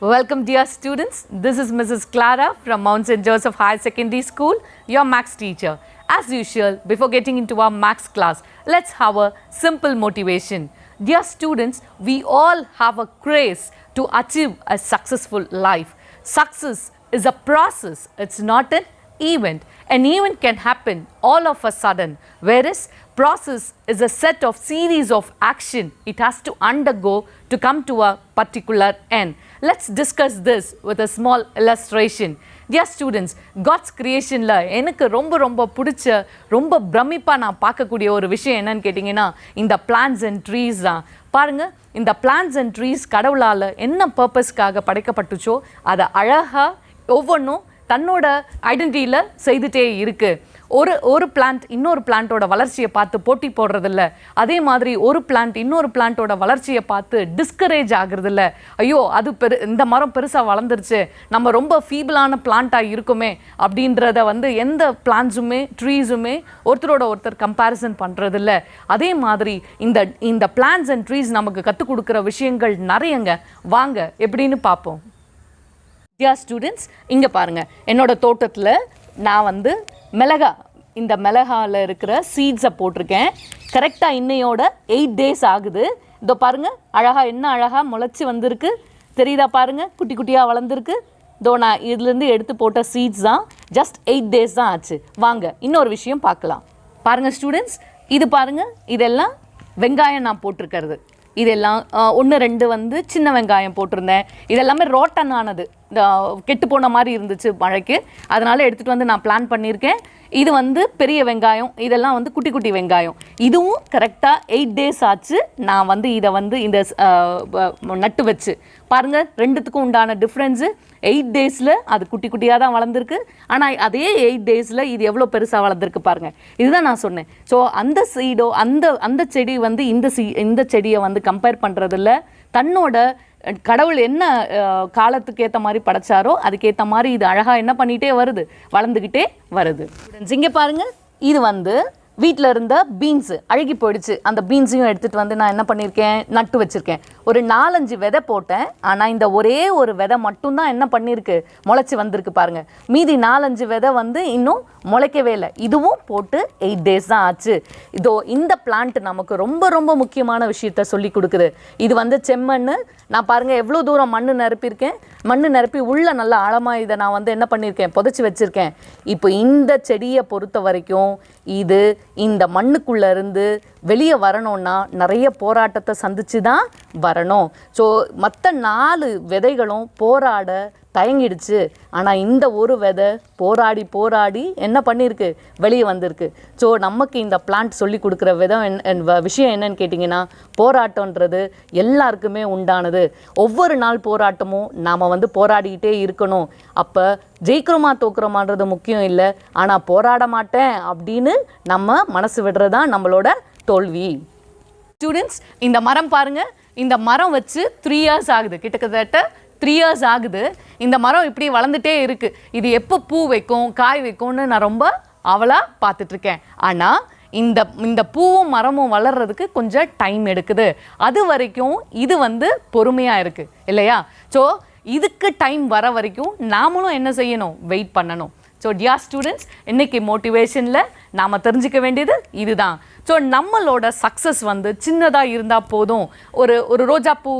Welcome dear students, this is Mrs. Clara from Mount St. Joseph Higher Secondary School, your Maths teacher. As usual, before getting into our Maths class, let's have a simple motivation. Dear students, we all have a craze to achieve a successful life. Success is a process, it's not an event. An event can happen all of a sudden, whereas process is a set of series of action it has to undergo to come to a particular end. Let's discuss this with a small illustration. Dear students, God's creationல எனக்கு ரொம்ப பிடிச்ச ரொம்ப பிரமிப்பா நான் பார்க்கக்கூடிய ஒரு விஷயம் என்னன்னு கேட்டிங்கன்னா இந்த plants and trees தான். பாருங்க இந்த plants and trees கடவுளால் என்ன பர்பஸ்க்காக படைக்கப்பட்டுச்சோ அதை அழகா ஒவ்வொன்றும் தன்னோட ஐடென்டிட்டியில் செய்துட்டே இருக்குது. ஒரு பிளான்ட் இன்னொரு பிளான்ட்டோட வளர்ச்சியை பார்த்து போட்டி போடுறதில்ல. அதே மாதிரி ஒரு பிளான்ட் இன்னொரு பிளான்ட்டோட வளர்ச்சியை பார்த்து டிஸ்கரேஜ் ஆகுறதில்ல. ஐயோ அது இந்த மரம் பெருசாக வளர்ந்துருச்சு, நம்ம ரொம்ப ஃபீபிளான பிளான்ட்டாக இருக்குமே அப்படின்றத எந்த பிளான்ஸுமே ட்ரீஸுமே ஒருத்தரோட ஒருத்தர் கம்பேரிசன் பண்ணுறதில்ல. அதே மாதிரி இந்த பிளான்ஸ் அண்ட் ட்ரீஸ் நமக்கு கற்றுக் கொடுக்குற விஷயங்கள் நிறையங்க. வாங்க எப்படின்னு பார்ப்போம். டியர் ஸ்டூடெண்ட்ஸ், இங்கே பாருங்கள், என்னோட தோட்டத்தில் நான் மிளகா, இந்த மிளகாவில் இருக்கிற சீட்ஸை போட்டிருக்கேன். கரெக்டாக இன்னையோட 8 days ஆகுது. இதோ பாருங்கள், அழகாக முளைச்சி வந்திருக்கு. தெரியுதா பாருங்கள், குட்டி குட்டியாக வளர்ந்துருக்கு. இதோ நான் இதுலேருந்து எடுத்து போட்ட சீட்ஸ் தான். ஜஸ்ட் 8 days தான் ஆச்சு. வாங்க இன்னொரு விஷயம் பார்க்கலாம். பாருங்கள் ஸ்டூடெண்ட்ஸ், இது பாருங்கள், இதெல்லாம் வெங்காயம் நான் போட்டிருக்கிறது. இதெல்லாம் 1-2 சின்ன வெங்காயம் போட்டிருந்தேன். இதெல்லாமே ரோட்டன் ஆனது, கெட்டு போன மாதிரி இருந்துச்சு மழைக்கு, அதனால் எடுத்துகிட்டு நான் பிளான் பண்ணியிருக்கேன். இது பெரிய வெங்காயம், இதெல்லாம் குட்டி குட்டி வெங்காயம். இதுவும் கரெக்டாக 8 days ஆச்சு. நான் இதை இந்த நட்டு வச்சு பாருங்கள், ரெண்டுத்துக்கும் உண்டான டிஃப்ரென்ஸு. 8 daysல அது குட்டி குட்டியாக தான் வளர்ந்துருக்கு. ஆனால் அதே 8 daysல இது எவ்வளோ பெருசாக வளர்ந்துருக்கு பாருங்கள். இதுதான் நான் சொன்னேன். ஸோ அந்த சீடோ அந்த செடி இந்த செடியை கம்பேர் பண்ணுறதில்ல. தன்னோட கடவுள் என்ன காலத்துக்கு ஏற்ற மாதிரி படைச்சாரோ அதுக்கேற்ற மாதிரி இது அழகாக என்ன பண்ணிகிட்டே வருது, வளர்ந்துக்கிட்டே வருது. இங்கே பாருங்கள், இது வீட்டில் இருந்த பீன்ஸு அழுகி போயிடுச்சு. அந்த பீன்ஸையும் எடுத்துகிட்டு நான் என்ன பண்ணியிருக்கேன், நட்டு வச்சுருக்கேன். ஒரு 4-5 விதை போட்டேன். ஆனால் இந்த ஒரே ஒரு விதை மட்டும்தான் என்ன பண்ணியிருக்கு, முளைச்சி வந்திருக்கு பாருங்கள். மீதி 4-5 விதை இன்னும் முளைக்கவே இல்லை. இதுவும் போட்டு 8 days தான் ஆச்சு. இதோ இந்த பிளான்ட் நமக்கு ரொம்ப முக்கியமான விஷயத்த சொல்லி கொடுக்குது. இது செம்மண். நான் பாருங்கள் எவ்வளோ தூரம் மண் நிரப்பியிருக்கேன். மண் நிரப்பி உள்ள நல்லா ஆழமாக இதை நான் என்ன பண்ணியிருக்கேன், புதைச்சி வச்சுருக்கேன். இப்போ இந்த செடியை பொறுத்த வரைக்கும் இது இந்த மண்ணுக்குள்ளே இருந்து வெளியே வரணும்னா நிறைய போராட்டத்தை சந்திச்சு தான் வரணும். ஸோ மற்ற 4 விதைகளும் போராட தயங்கிடுச்சு. ஆனால் இந்த ஒரு விதை போராடி என்ன பண்ணியிருக்கு, வெளியே வந்திருக்கு. ஸோ நமக்கு இந்த பிளான்ட் சொல்லி கொடுக்குற விஷயம் என்னன்னு கேட்டிங்கன்னா, போராட்டன்றது எல்லாருக்குமே உண்டானது. ஒவ்வொரு நாள் போராட்டமும் நாம் போராடிக்கிட்டே இருக்கணும். அப்போ ஜெயிக்கிறோமா தோக்குறோமான்றது முக்கியம் இல்லை, ஆனால் போராட மாட்டேன் அப்படின்னு நம்ம மனசு விடுறதான் நம்மளோட தோல்வி. ஸ்டூடெண்ட்ஸ், இந்த மரம் பாருங்கள், இந்த மரம் வச்சு 3 years ஆகுது, கிட்டத்தட்ட 3 years ஆகுது. இந்த மரம் இப்படி வளர்ந்துட்டே இருக்குது. இது எப்போ பூ வைக்கும் காய் வைக்கும்னு நான் ரொம்ப ஆவலாக பார்த்துட்ருக்கேன். ஆனால் இந்த பூவும் மரமும் வளர்கிறதுக்கு கொஞ்சம் டைம் எடுக்குது. அது வரைக்கும் இது பொறுமையாக இருக்குது இல்லையா? ஸோ இதுக்கு டைம் வர வரைக்கும் நாமளும் என்ன செய்யணும், வெயிட் பண்ணணும். ஸோ டியர் ஸ்டூடெண்ட்ஸ், இன்றைக்கி மோட்டிவேஷனில் நாம் தெரிஞ்சிக்க வேண்டியது இதுதான். ஸோ நம்மளோட சக்ஸஸ் சின்னதாக இருந்தால் போதும். ஒரு ரோஜா பூ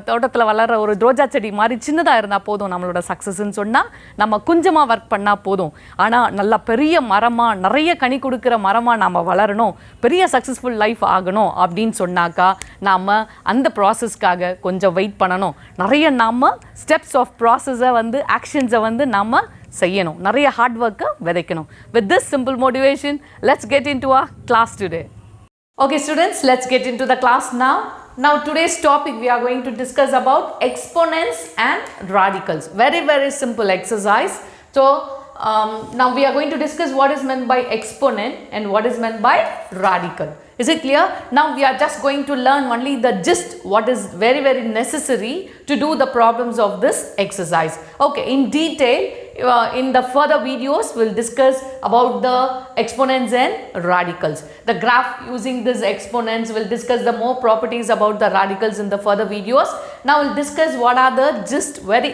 தோட்டத்தில் வளர்கிற ஒரு ரோஜா செடி மாதிரி சின்னதாக இருந்தால் போதும் நம்மளோட சக்ஸஸ்ன்னு சொன்னால் நம்ம கொஞ்சமாக ஒர்க் பண்ணால் போதும். ஆனால் நல்லா பெரிய மரமாக நிறைய கனி கொடுக்குற மரமாக நாம் வளரணும், பெரிய சக்ஸஸ்ஃபுல் லைஃப் ஆகணும் அப்படின்னு சொன்னாக்கா நாம் அந்த ப்ராசஸ்க்காக கொஞ்சம் வெயிட் பண்ணணும். நிறைய நாம் ஸ்டெப்ஸ் ஆஃப் ப்ராசஸை ஆக்ஷன்ஸை நாம் செய்யணும். நிறைய ஹார்ட் ஒர்க்கை விதைக்கணும். With this simple motivation, let's get into our class today. Okay students, let's get into the class now. Now today's topic we are going to discuss about exponents and radicals. Very simple exercise. So now we are going to discuss what is meant by exponent and what is meant by radical. Is it clear? Now we are just going to learn only the gist, what is very necessary to do the problems of this exercise. Okay, in detail in the further videos we'll discuss about the exponents and radicals. The graph using these exponents, will discuss the more properties about the radicals in the further videos. Now we'll discuss what are the just very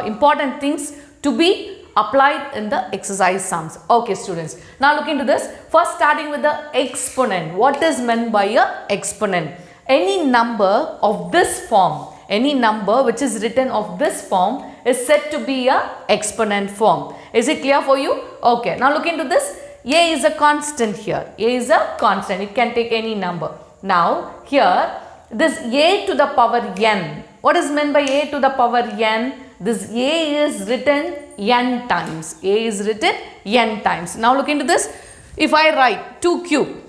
important things to be applied in the exercise sums. Okay students, now look into this. First, starting with the exponent. What is meant by a exponent? Any number of this form, any number which is written of this form is said to be a exponent form. Is it clear for you? Okay, now look into this. A is a constant here. A is a constant. It can take any number. Now here, this a to the power n. What is meant by a to the power n? This a is written n times. A is written n times. Now look into this. If I write 2 cube,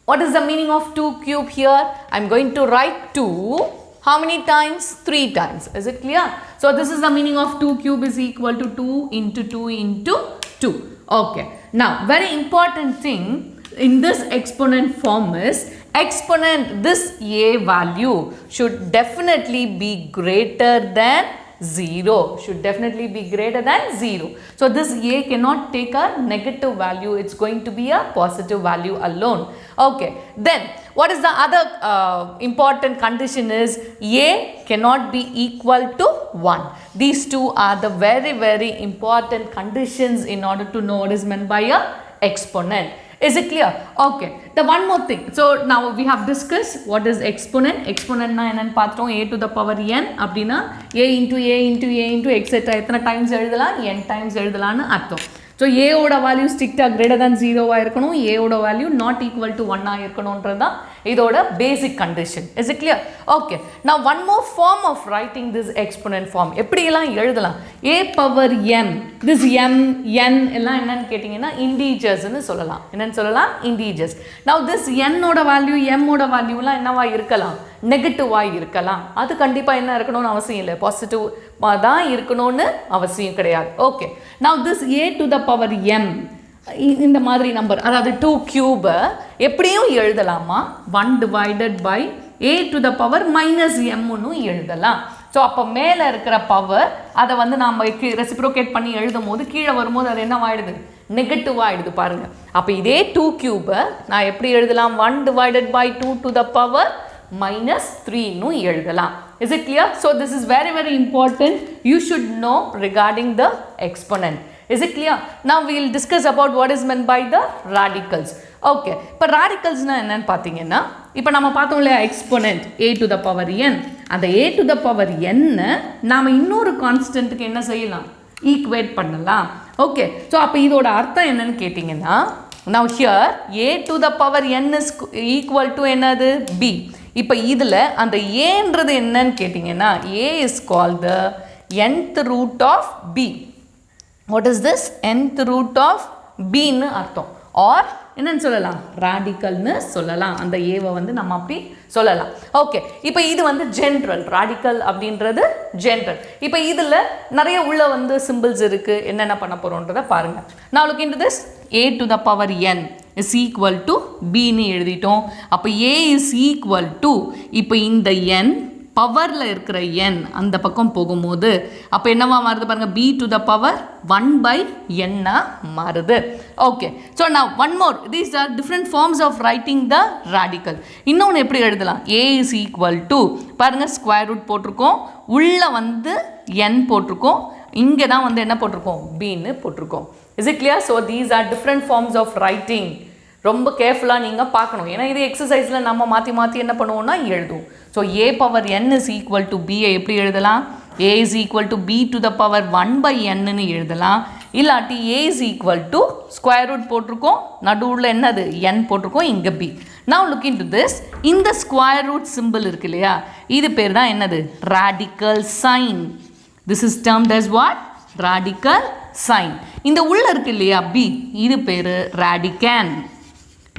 what is the meaning of 2 cube here? I am going to write 2. How many times? 3 times. Is it clear? So this is the meaning of 2 cube is equal to 2 into 2 into 2. Okay. Now very important thing in this exponent form is exponent, this a value should definitely be greater than 0. Should definitely be greater than 0. So this a cannot take a negative value. It's going to be a positive value alone. Okay. Then what is the other important condition is a cannot be equal to 1. These two are the very important conditions in order to know what is meant by a exponent. Is it clear? Okay. The one more thing. So now we have discussed what is exponent. Exponent na enna paatrom, a to the power n அப்படினா a into a into a into etc. எத்தனை times எழுதலாம்? n times எழுதலாம்னு அர்த்தம். So a ஓட value strictly greater than 0 ஆ இருக்கணும், a ஓட value not equal to 1 ஆ இருக்கணும்ன்றதா இதோட basic condition. Is it clear? Okay. Now one more form of writing this exponent form. எப்படி எல்லாம் எழுதலாம்? a power m. This m, n எல்லாம் என்னன்னு கேட்டிங்கன்னா integers ன்னு சொல்லலாம். என்னன்னு சொல்லலாம்? Integers. Now this n ஓட value, m ஓட value எல்லாம் என்னவா இருக்கலாம்? நெகட்டிவா இருக்கலாம். அது கண்டிப்பா என்ன இருக்கணும்னு அவசியம் இல்லை, பாசிட்டிவ் தான் இருக்கணும்னு அவசியம் கிடையாது. Okay. Now this a to the power m இந்த மாதிரி நம்பர், அதாவது 2 கியூப் எப்படியும் எழுதலாமா? 1 divided by a to the power minus m ன்னு எழுதலாம். ஸோ அப்போ மேலே இருக்கிற பவர் அதை வந்து நம்ம ரெசிப்ரோகேட் பண்ணி எழுதும் போது கீழே வரும்போது அது என்ன ஆகிடுது? நெகட்டிவாக ஆகிடுது பாருங்கள். அப்போ இதே 2 கியூபை நான் எப்படி எழுதலாம்? 1 divided by 2 to the power minus 3 nu எழுதலாம். Is it clear? So this is very important. You should know regarding the exponent. Is it clear? Now we will discuss about what is meant by the radicals. Okay. இப்போ radicals na என்னன்னு பார்த்தீங்கன்னா, இப்போ நம்ம பார்த்தோம் இல்லையா exponent a to the power n. அந்த a to the power n நாம இன்னொரு கான்ஸ்டன்ட்க்கு என்ன செய்யலாம்? ஈக்குவேட் பண்ணலாம். ஓகே. ஸோ அப்போ இதோட அர்த்தம் என்னன்னு கேட்டிங்கன்னா, now here a to the power n is equal to என்னது? b. இப்போ இதில் அந்த ஏன்றது என்னன்னு கேட்டிங்கன்னா, a is called the nth root of b. What is this? nth root of b ன்னு அர்த்தம். ஆர் என்னன்னு சொல்லலாம்? ராடிக்கல்னு சொல்லலாம். அந்த ஏவை வந்து நம்ம அப்படி சொல்லலாம். ஓகே. இப்போ இது வந்து ஜென்ரல், ராடிக்கல் அப்படின்றது ஜென்ரல். இப்போ இதில் நிறைய உள்ள வந்து சிம்பிள்ஸ் இருக்குது. என்னென்ன பண்ண போகிறோன்றதை பாருங்கள். நான் look into this. a to the power n is equal to b ன்னு எழுதிட்டோம். அப்போ a is equal to, இப்போ இந்த n பவரில் இருக்கிற n அந்த பக்கம் போகும்போது அப்போ என்னவா மாறுது பாருங்கள்? b to the power 1 by n மாறுது. Okay. So now one more. These are different forms of writing the radical. இன்னொன்று எப்படி எழுதலாம்? a is equal to, பாருங்கள் ஸ்கொயர் ரூட் போட்டிருக்கோம், உள்ளே வந்து n போட்டிருக்கோம், இங்கே தான் வந்து என்ன போட்டிருக்கோம்? bன்னு போட்டிருக்கோம். Is it clear? So these are different forms of writing. ரொம்ப கேர்ஃபுல்லாக நீங்கள் பார்க்கணும். ஏன்னா இது எக்ஸசைஸில் நம்ம மாற்றி என்ன பண்ணுவோம்னா எழுதுவோம். So a power n is equal to b எப்படி எழுதலாம்? a is equal to b to the power 1 by n ன்னு எழுதலாம். இல்லாட்டி a is equal to square root போட்டிருக்கோம், நடுவில் என்னது? n போட்டிருக்கோம், இங்கே b. Now look into this. இந்த ஸ்கொயர் ரூட் சிம்பிள் இருக்கு இல்லையா, இது பேர் தான் என்னது? radical sign. This is termed as what? radical sign. இந்த உள்ள இருக்கு இல்லையா b, இது பேர் radicand.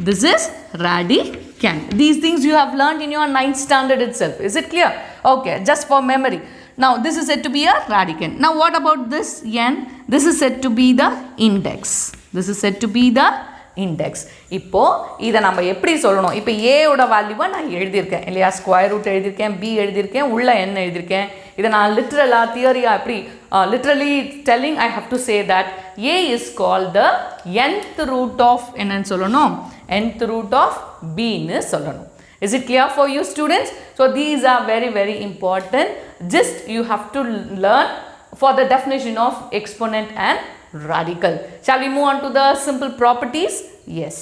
This is radicand. These things you have learned in your 9th standard itself. Is it clear? Okay, just for memory. Now this is said to be a radicand. Now what about this n? This is said to be the index. This is said to be the index. இப்போ இதை நம்ம எப்படி சொல்லணும்? இப்போ a ஓட வேல்யூவை நான் எழுதியிருக்கேன் இல்லையா, ஸ்கொயர் ரூட் எழுதியிருக்கேன், b எழுதியிருக்கேன், உள்ள n எழுதியிருக்கேன். இதை நான் லிட்ரலாக தியரியாக எப்படி literally telling I have to say that a is called the nth root of என்னன்னு சொல்லணும், nth root of b ன்னு சொல்லணும். Is it clear for you students? So these are very very important. Just you have to learn for the definition of exponent and radical. Shall we move on to the simple properties? Yes.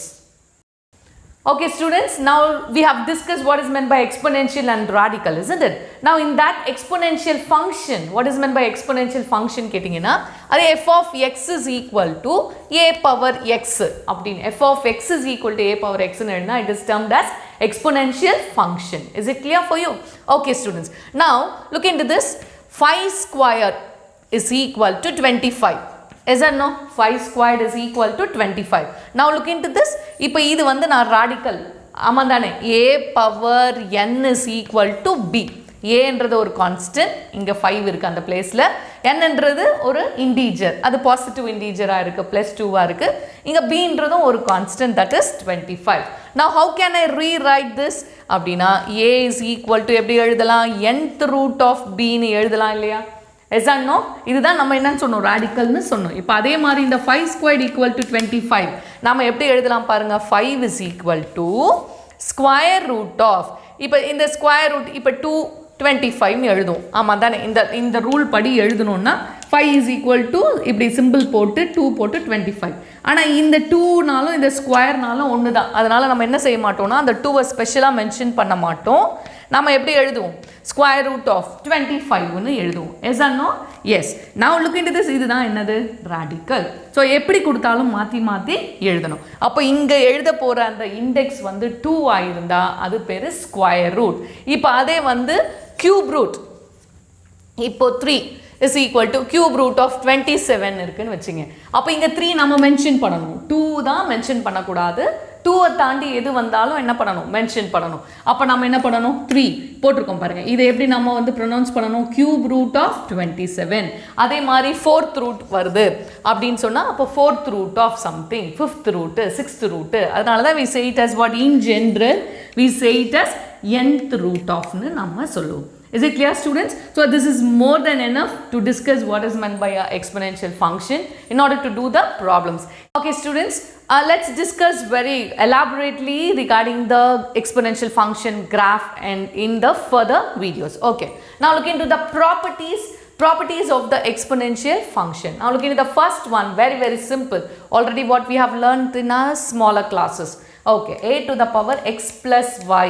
Okay students, now we have discussed what is meant by exponential and radical, isn't it? Now in that exponential function, what is meant by exponential function கேட்டிங்கன்னா அது f of x is equal to a power x அப்படின் f of x is equal to a power x ன்னு எழுதினா it is termed as exponential function. Is it clear for you? Okay students, now look into this. 5 square is equal to 25. Is that no? 5 squared is equal to 25. Now look into this. இப்போ இது வந்து நான் radical. ஆமாம் தானே, a power n is equal to b. a என்றது ஒரு constant, இங்கே 5 இருக்குது அந்த பிளேஸில். n என்றது ஒரு இன்டீஜர், அது பாசிட்டிவ் இன்டீஜராக இருக்குது, +2 இருக்குது. இங்கே b என்றதும் ஒரு constant, that is 25. Now how can I rewrite this? அப்படின்னா a is equal to எப்படி எழுதலாம், nth root of b ன்னு எழுதலாம் இல்லையா? Yes or no? இதுதான் நம்ம என்னன்னு சொன்னோம், ராடிக்கல்னு சொன்னோம். இப்போ அதே மாதிரி இந்த 5 squared equal to 25 நாம எப்படி எழுதலாம் பாருங்க, 5 is equal to square root of, இப்போ இந்த ஸ்கொயர் ரூட் இப்போ 225 எழுதுவோம். ஆமாம் தானே, இந்த ரூல் படி எழுதணும்னா 5 is equal to இப்படி சிம்பிள் போட்டு 2 போட்டு 25. ஆனால் இந்த 2நாலும் இந்த ஸ்கொயர்னாலும் ஒன்று தான். அதனால் நம்ம என்ன செய்ய மாட்டோம்னா அந்த 2வை ஸ்பெஷலாக மென்ஷன் பண்ண மாட்டோம். நம்ம எப்படி எழுதுவோம், ஸ்கொயர் ரூட் ஆஃப் 25ன்னு எழுதுவோம். Yes or no? Yes. Now look into this. இதுதான் என்னது, ராடிக்கல். ஸோ எப்படி கொடுத்தாலும் மாற்றி மாற்றி எழுதணும். அப்போ இங்கே எழுத போகிற அந்த இண்டெக்ஸ் வந்து 2 ஆயிருந்தா அது பேர் ஸ்கொயர் ரூட். இப்போ அதே வந்து கியூப் ரூட், இப்போ 3 is equal to cube root of 27 இருக்குன்னு வச்சுங்க. அப்போ இங்கே 3 நம்ம மென்ஷன் பண்ணணும், 2 தான் மென்ஷன் பண்ணக்கூடாது. 2வை தாண்டி எது வந்தாலும் என்ன பண்ணணும், மென்ஷன் பண்ணணும். அப்போ நம்ம என்ன பண்ணணும், 3 போட்டிருக்கோம் பாருங்கள். இதை எப்படி நம்ம வந்து ப்ரொனவுன்ஸ் பண்ணணும், கியூப் ரூட் ஆஃப் 27. அதே மாதிரி 4th ரூட் வருது அப்படின்னு சொன்னால் அப்போ 4th root of something, 5th root, 6th root. அதனால தான் we say it as what in general we say it as nth root ofன்னு நம்ம சொல்லுவோம். Is it clear students? So this is more than enough to discuss what is meant by an exponential function in order to do the problems. Okay students, let's discuss very elaborately regarding the exponential function graph and in the further videos. Okay, now look into the properties of the exponential function. Now look into the first one, very very simple, already what we have learned in our smaller classes. Okay, a to the power x plus y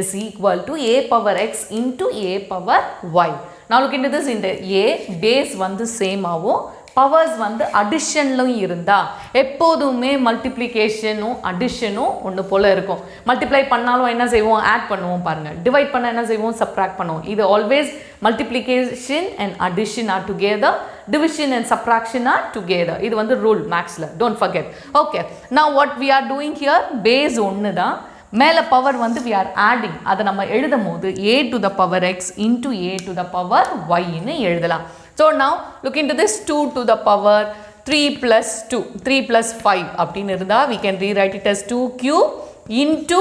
is equal to a power x into a power y. Now look into this. இந்த a base வந்து same ஆகும், powers வந்து அடிஷன்லும் இருந்தா எப்போதுமே மல்டிப்ளிகேஷனும் அடிஷனும் ஒன்று போல இருக்கும். Multiply பண்ணாலும் என்ன செய்வோம், ஆட் பண்ணுவோம் பாருங்க. டிவைட் பண்ண என்ன செய்வோம், சப்ராக்ட் பண்ணுவோம். இது always multiplication and addition are together, division and subtraction are together. இது வந்து ரூல் மேக்ஸ்ல, don't forget. Okay, now what we are doing here, base ஒன்று தான், மேலே பவர் வந்து we are adding. அதை நம்ம எழுதும் போது a to the power x into a to the power y ன்னு எழுதலாம். So now look into this, 2 to the power 3 plus 2, 3 plus 5 அப்படின்னு இருந்தால் we can rewrite it as 2 cube into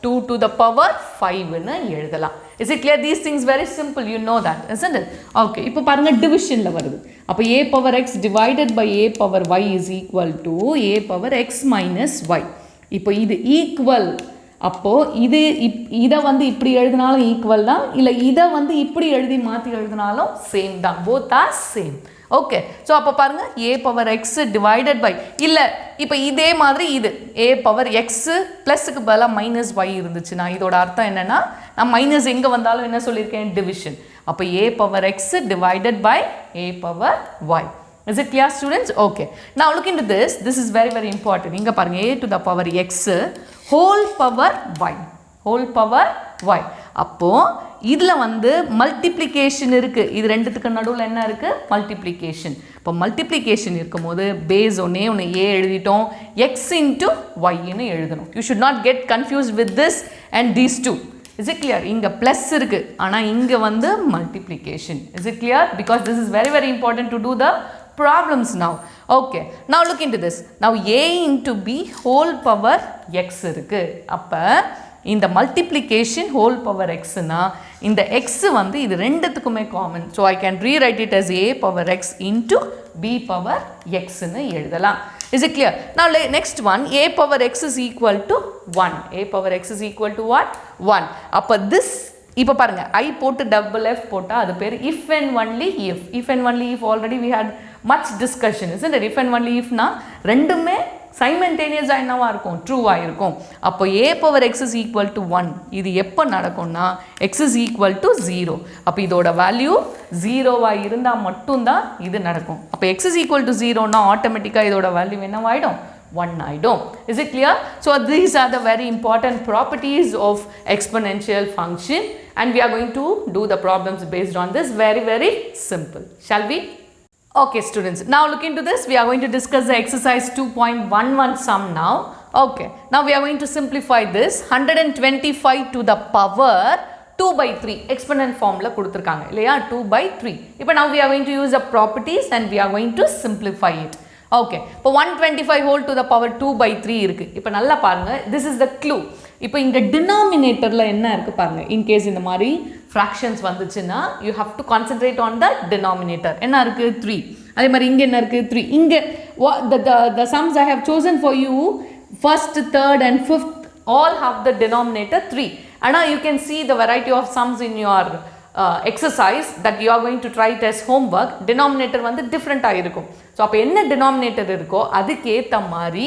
2 to the power 5 ன்னு எழுதலாம். Is it clear? These things very simple, you know that, isn't it? Okay, இப்போ பாருங்க டிவிஷனில் வருது. அப்போ a power x divided by a power y is equal to a power x minus y. இப்போ இது equal, அப்போது இதை வந்து இப்படி எழுதினாலும் ஈக்குவல் தான், இல்லை இதை வந்து இப்படி எழுதி மாற்றி எழுதினாலும் சேம் தான், both are same. Okay, so அப்போ பாருங்கள் a power x divided by, இல்லை இப்போ இதே மாதிரி இது a பவர் எக்ஸு ப்ளஸுக்கு பதிலாக மைனஸ் ஒய் இருந்துச்சுன்னா இதோட அர்த்தம் என்னென்னா, நான் மைனஸ் எங்கே வந்தாலும் என்ன சொல்லியிருக்கேன், டிவிஷன். அப்போ a power x divided by a power y. Is it clear students? Okay, now look into this. This is very very important. இங்க பாருங்க, a to the power x whole power y, whole power y. அப்போ இதில் வந்து multiplication இருக்குது, இது ரெண்டுத்துக்கு நடுவில் என்ன இருக்குது, மல்டிப்ளிகேஷன். இப்போ மல்டிப்ளிகேஷன் இருக்கும் போது பேஸ் ஒன்று a எழுதிட்டோம், x into y ன்னு எழுதணும். You should not get confused with this and these two. Is it clear? இங்கே ப்ளஸ் இருக்குது, ஆனால் இங்கே வந்து multiplication. Is it clear? Because this is very very important to do the problems now. Okay, now look into this. Now a into b whole power x இருக்கு. அப்ப இந்த multiplication whole power x னா இந்த x வந்து இது ரெண்டுத்துக்குமே common. So I can rewrite it as a power x into b power x னு எழுதலாம். Is it clear? Now next one, a power x is equal to 1. a power x is equal to what? 1. அப்ப this இப்போ பாருங்க I போட்டு double f போட்டா அது பேர் if and only if. if and only if already we had much discussion, isn't it? if and only if னா ரெண்டுமே simultaneous என்னவா இருக்கும்? true இருக்கும். அப்போ a power x is equal to 1 இது எப்போ நடக்கும்னா x is equal to 0. அப்போ இதோட வேல்யூ 0 இருந்தா மட்டும்தான் இது நடக்கும். அப்போ x is equal to 0 னா ஆட்டோமேட்டிக்கா இதோட value என்னவாயிடும்? 1 item. Is it clear? So these are the very important properties of exponential function, and we are going to do the problems based on this. Very simple. Shall we? Okay students, now look into this. We are going to discuss the exercise 2.11 sum now. Okay, now we are going to simplify this. 125 to the power 2 by 3 exponent form la kuduthirukanga illaya, 2 by 3. Now now we are going to use the properties and we are going to simplify it. Okay, இப்போ 125 whole to the power 2 by 3 இருக்கு. இப்போ நல்லா பாருங்க, this is the clue. இப்போ இங்க denominatorல என்ன இருக்கு பாருங்க. In case இந்த மாதிரி fractions வந்துச்சுன்னா you have to concentrate on the denominator. என்ன இருக்கு? 3. அதே மாதிரி இங்க என்ன இருக்கு? 3. இங்க the sums I have chosen for you, first, third and fifth all have the denominator 3. And now you can see the variety of sums in your exercise that you are going to try it as homework. Denominator வந்து different இருக்கும். So அப்போ என்ன denominator இருக்கோ அதுக்கு ஏற்ற மாதிரி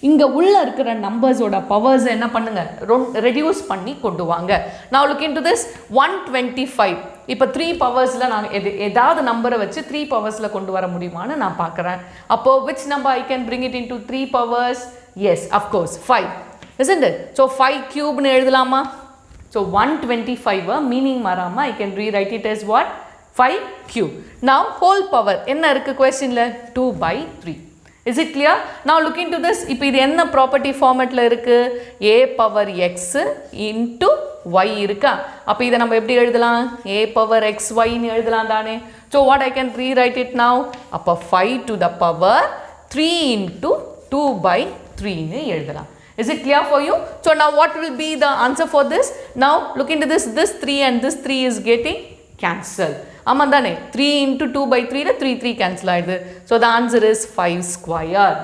இங்கே உள்ள இருக்கிற நம்பர்ஸோட பவர்ஸ் என்ன பண்ணுங்க, ரெடியூஸ் பண்ணி கொண்டு வாங்க. நான் லுக் இன்டு திஸ் 125. இப்போ 3 பவர்ஸில் நான் ஏதாவது நம்பரை வச்சு 3 பவர்ஸில் கொண்டு வர முடியுமான்னு நான் பார்க்குறேன். அப்போது which number I can bring it into 3 powers? Yes, of course, 5. Isn't it? So 5 cubed எழுதலாமா? So 125 meaning marama I can rewrite it as what? 5 cube. Now whole power enna irukku question la 2 by 3. Is it clear? Now look into this. ipo idu enna property format la irukku? a power x into y iruka. appo idu nama eppadi eludhalam? a power xy nu eludhalam daane. So what I can rewrite it now? appo 5 to the power 3 into 2 by 3 nu eludhalam. Is it clear for you? So now what will be the answer for this? Now look into this. This 3 and this 3 is getting cancelled. Amandane 3 into 2 by 3 la 3 cancel aayidhu. So the answer is 5 square.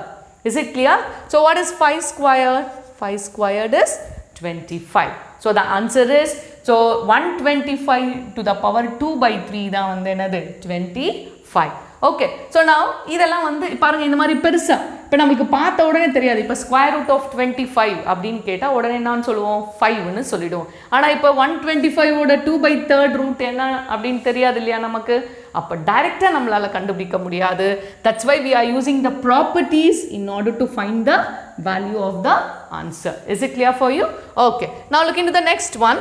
Is it clear? So what is 5 square? 5 squared is 25. So the answer is, so 125 to the power 2 by 3 da vandu enadhu 25. Okay, so நான் இதெல்லாம் வந்து பாருங்கள் இந்த மாதிரி பெருசாக இப்போ நமக்கு பார்த்த உடனே தெரியாது. இப்போ ஸ்கொயர் ரூட் ஆஃப் 25 அப்படின்னு கேட்டால் உடனே என்னான்னு சொல்லுவோம்? 5ன்னு சொல்லிவிடுவோம். ஆனால் இப்போ 125ஓட 2/3 ரூட் என்ன அப்படின்னு தெரியாது இல்லையா நமக்கு. அப்போ டைரெக்டாக நம்மளால் கண்டுபிடிக்க முடியாது. That's why we are using the properties in order to find the value of the answer. Is it clear for you? Okay, now look into the next one.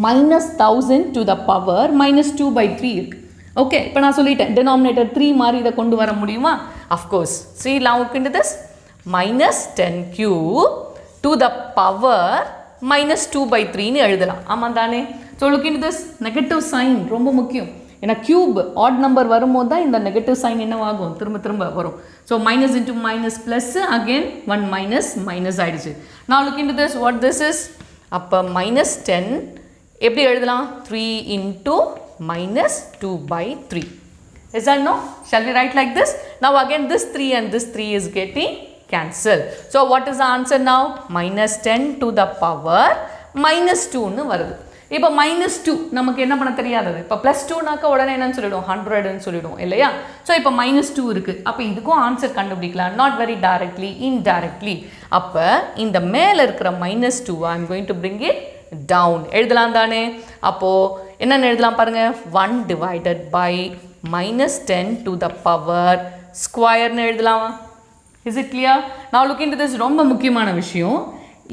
-1000 to the power -2 by 3 இருக்கு. Okay, இப்போ நான் சொல்லிட்டேன் denominator 3 மாதிரி இதை கொண்டு வர முடியுமா? Of course. see now look into this. -10 cube to the power -2 by 3 ன்னு எழுதலாம். ஆமாம் தானே? So look into this. Negative sign ரொம்ப முக்கியம். ஏன்னா கியூப் ஆட் நம்பர் வரும்போது தான் இந்த நெகட்டிவ் சைன் என்னவாகும்? திரும்ப வரும். So minus into minus plus again 1 minus ஆயிடுச்சு. now look into this. what this is? அப்போ -10 எப்படி எழுதலாம்? 3 into -2 by 3. Is that no? Shall we write like this? Now again this 3 and this 3 is getting cancelled. So what is the answer now? -10 to the power -2 ன்னு வருது. இப்போ -2 நமக்கு என்ன பண்ண தெரியாதது. இப்போ +2 நாக்க உடனே என்னன்னு சொல்லிடுவோம்? 100ன்னு சொல்லிடுவோம் இல்லையா? ஸோ இப்போ -2 இருக்குது. அப்போ இதுக்கும் ஆன்சர் கண்டுபிடிக்கலாம். Not very directly, indirectly. அப்போ இந்த மேலே இருக்கிற -2 I am going to bring it down. எழுதலாம் தானே? அப்போது என்னென்னு எழுதலாம் பாருங்கள்? 1 divided by -10 to the power ஸ்கொயர்னு எழுதலாமா? Is it clear? நான் லுக் இன்டு திஸ். ரொம்ப முக்கியமான விஷயம்.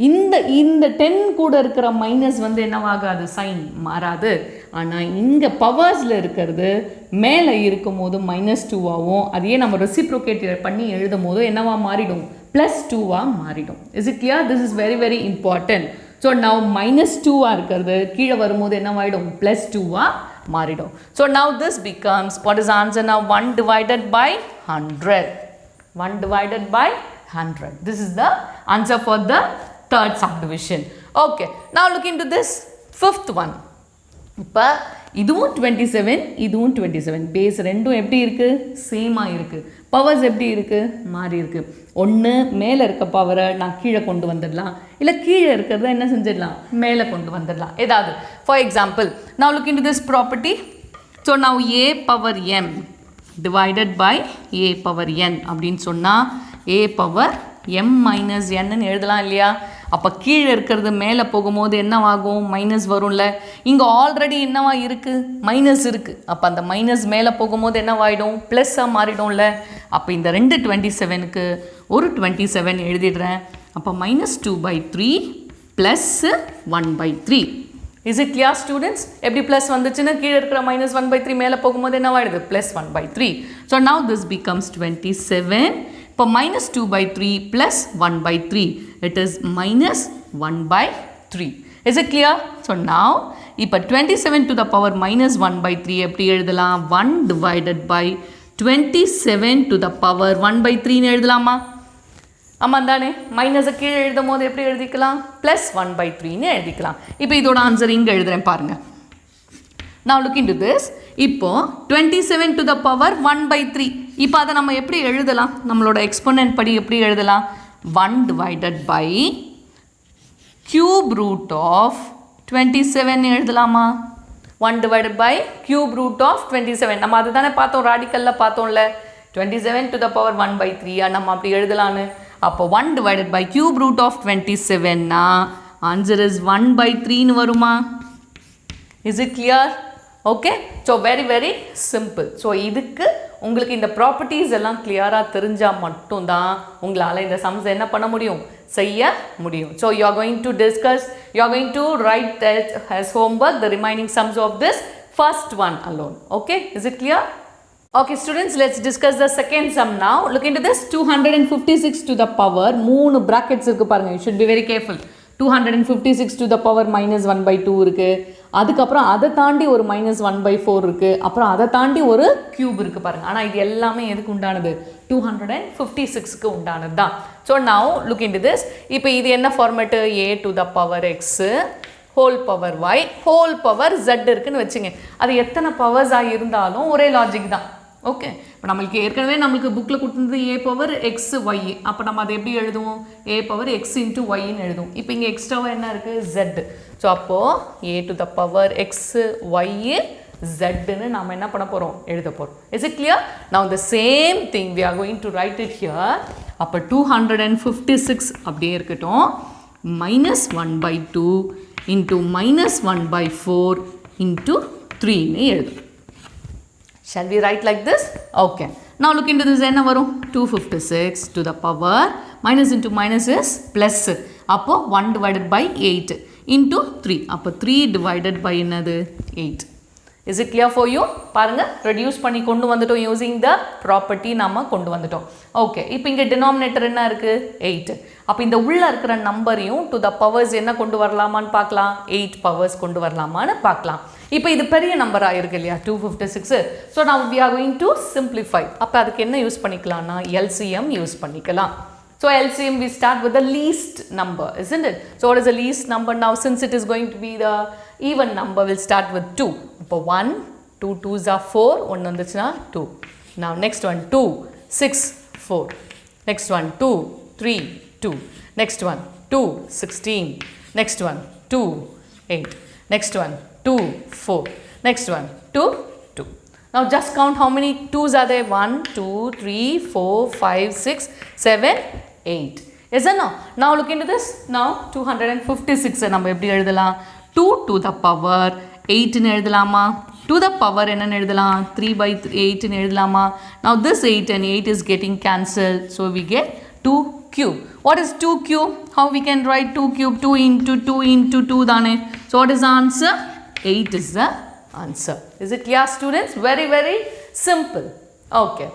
இந்த 10 கூட இருக்கிற மைனஸ் வந்து என்னவாகாது? சைன் மாறாது. ஆனால் இங்கே பவர்ஸில் இருக்கிறது மேலே இருக்கும் போது -2ஆகவும் அதையே நம்ம ரெசிப்ரோகேட் பண்ணி எழுதும் போது என்னவா மாறிடும்? +2ஆக மாறிடும். Is it clear? This is very important. So now -2ஆக இருக்கிறது கீழே வரும்போது என்னவாயிடும்? +2ஆக மாறிடும். So now this becomes, what is the answer now? 1 divided by 100. 1 divided by 100. This is the answer for the third subdivision. Okay. Now look into this fifth one. இப்போ இதுவும் 27, இதுவும் 27. Base ரெண்டும் எப்படி இருக்கு? சேமா இருக்கு. பவர்ஸ் எப்படி இருக்கு? மாறி இருக்கு. ஒன்று மேலே இருக்க பவரை நான் கீழே கொண்டு வந்துடலாம், இல்லை கீழே இருக்கிறத என்ன செஞ்சிடலாம்? மேலே கொண்டு வந்துடலாம். ஏதாவது for example now look into this property. So now a power m divided by a power n அப்படின்னு சொன்னால் a power m minus n எழுதலாம் இல்லையா? அப்போ கீழே இருக்கிறது மேலே போகும்போது என்னவாகும்? மைனஸ் வரும்ல. இங்கே ஆல்ரெடி என்னவா இருக்குது? மைனஸ் இருக்குது. அப்போ அந்த மைனஸ் மேலே போகும்போது என்னவாயிடும்? ப்ளஸ்ஸாக மாறிடும்ல. அப்போ இந்த ரெண்டு 27க்கு ஒரு 27 எழுதிடுறேன். அப்போ -2/3 plus 1/3. Is it clear students? எப்படி ப்ளஸ் வந்துச்சுன்னா கீழே இருக்கிற -1/3 மேலே போகும்போது என்னவாயிடுது? Plus 1/3. So now this becomes 27. இப்போ -2/3 plus 1/3, it is -1/3. Is it clear? So now இப்போ 27 to the power -1/3 எப்படி எழுதலாம்? 1 divided by 27 to the power 1/3 எழுதலாமா? ஆமாம் தானே? மைனஸை கீழே எழுதும் போது எப்படி எழுதிக்கலாம்? ப்ளஸ் 1/3 எழுதிக்கலாம். இப்போ இதோட ஆன்சர் இங்கே எழுதுகிறேன் பாருங்கள். Now look into this. இப்போ 27 to the power 1/3. இப்போ அதை நம்ம எப்படி எழுதலாம்? நம்மளோட எக்ஸ்போனன்ட் படி எப்படி எழுதலாம்? 1 divided by cube root of 27 எழுதலாமா? 1 divided by cube root of 27. நம்ம அது தானே பார்த்தோம், ராடிக்கலில் பார்த்தோம்ல. 27 to the power 1/3 நம்ம அப்படி எழுதலான்னு. அப்போ 1 divided by cube root of 27னா ஆன்சர் இஸ் 1/3 வருமா? Is it clear? Okay, so very very simple. So இதுக்கு உங்களுக்கு இந்த ப்ராப்பர்ட்டிஸ் எல்லாம் கிளியராக தெரிஞ்சால் மட்டும்தான் உங்களால் இந்த சம்ஸ் என்ன பண்ண முடியும்? செய்ய முடியும். So you are going to discuss, you are going to write that as homework the remaining sums of this first one alone. Okay, is it clear? Okay students, let's discuss the second sum now. Look into this. 256 to the power 3 brackets இருக்கு பாருங்க. You should be very careful. 256 to the power -1/2 இருக்குது. அதுக்கப்புறம் அதை தாண்டி ஒரு -1/4 இருக்குது. அப்புறம் அதை தாண்டி ஒரு க்யூப் இருக்குது பாருங்கள். ஆனால் இது எல்லாமே எதுக்கு உண்டானது? 256க்கு உண்டானது தான். So now look into this. இப்போ இது என்ன format? a to the power x whole power y whole power z இருக்குன்னு வச்சுங்க. அது எத்தனை பவர்ஸாக இருந்தாலும் ஒரே லாஜிக் தான். ஓகே, இப்போ நம்மளுக்கு ஏற்கனவே நம்மளுக்கு புக்கில் கொடுத்துருந்தது a பவர் x y. அப்போ நம்ம அதை எப்படி எழுதுவோம்? a பவர் x இன்ட்டு ஒய்ன்னு எழுதுவோம். இப்போ இங்கே எக்ஸ்ட்ராவாக என்ன இருக்குது? z. ஸோ அப்போது a to the power x y zன்னு நாம் என்ன பண்ண போகிறோம்? எழுத போகிறோம். Is it clear? Now the same thing we are going to write it here. அப்போ 256 அப்படியே இருக்கட்டும். -1/2 into -1/4 into 3ன்னு எழுதும். Shall we write like this? Okay. Now look into this. என்ன வரும்? 256 to the power minus into minus is plus. அப்போ 1 divided by 8 into 3. அப்போ 3 divided by என்னது? 8. Is it clear for you? பாருங்க, reduce பண்ணி கொண்டு வந்துட்டோம் using the property நாம கொண்டு வந்துட்டோம். Okay. இப்போ இங்கே denominator என்ன இருக்கு? 8. அப்போ இந்த உள்ள இருக்கிற நம்பரையும் to the powers என்ன கொண்டு வரலாமான்னு பார்க்கலாம்? 8 powers கொண்டு வரலாமான்னு பார்க்கலாம். இப்போ இது பெரிய நம்பராக இருக்கு இல்லையா? 256. So now we are going to simplify. அப்போ அதுக்கு என்ன யூஸ் பண்ணிக்கலாம்னா LCM யூஸ் பண்ணிக்கலாம். So LCM we start with the least number, isn't it? So what is the least number now? Since it is going to be the even number, we'll start with 2. அப்போ 1, 2 2s are 4, 1 வந்துச்சுன்னா 2. Now next one 2, 6, 4. Next one 2, 3, 2. Next one 2, 16. Next one 2, 8. Next one 2, 4. Next one 2, 2. Now just count how many 2s are there? 1, 2, 3, 4, 5, 6, 7, 8. Yes or no? Now look into this. Now 256 நம்ம எப்படி எழுதலாம்? 2 to the power 8 ன்னு எழுதலாமா? To the power என்னன்னு எழுதலாம்? 3/8 ன்னு எழுதலாமா? Now this 8 and 8 is getting cancelled. So we get 2 cube. What is 2 cube? How we can write 2 cube? 2 into 2 into 2 தானே. So what is the answer? 8 is the answer. Is it clear students? Very very simple. Okay.